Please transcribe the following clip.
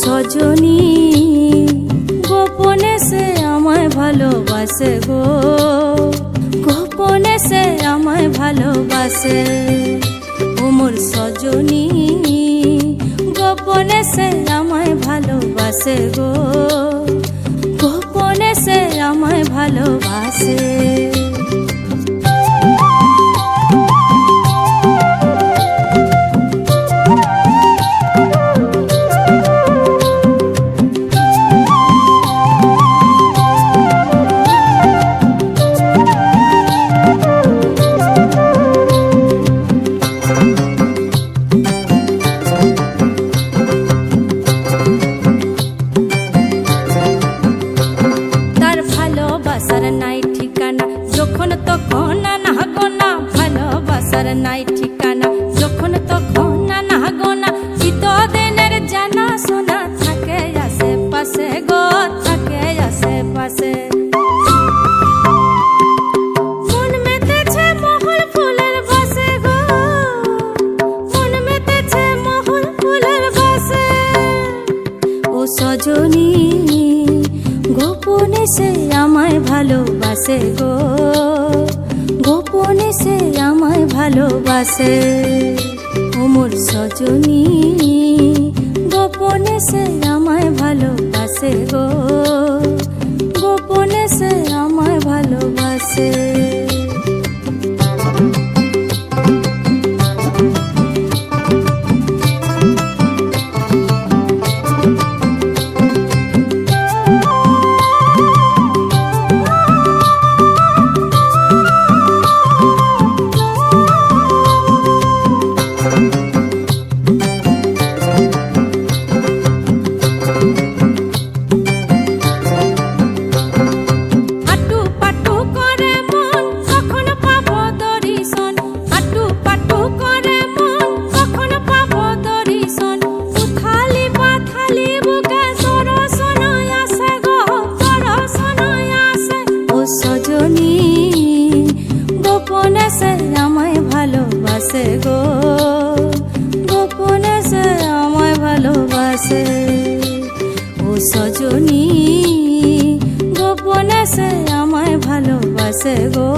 সজনী গোপনে সে আমায় ভালোবাসে গো, গোপনে সে আমায় ভালোবাসে। ও মোর সজনী গোপনে সে আমায় ভালোবাসে গো, গোপনে সে আমায় ভালোবাসে। নাই ঠিকানা যখন তখন না গোনা, ভালোবাসার নাই ঠিকানা যখন তখন না গোনা। চিতদিনের জানা শোনা থাকে আশেপাশে গো, থাকে আশেপাশে। মন মেতেছে মহল ফুলের বাসে গো, মন মেতেছে মহল ফুলের বাসে। ও সজনী গোপনে সে আমায় ভালোবাসে গো, গোপনে সে আমায় ভালোবাসে। ও মোর সজনী গোপনে সে আমায় ভালোবাসে গো, গোপনে সে আমায় ভালোবাসে। গোপনে সে আমায় ভালোবাসে গো, গোপনে সে আমায় ভালোবাসে। ও সজনী গোপনে সে আমায় ভালোবাসে গো।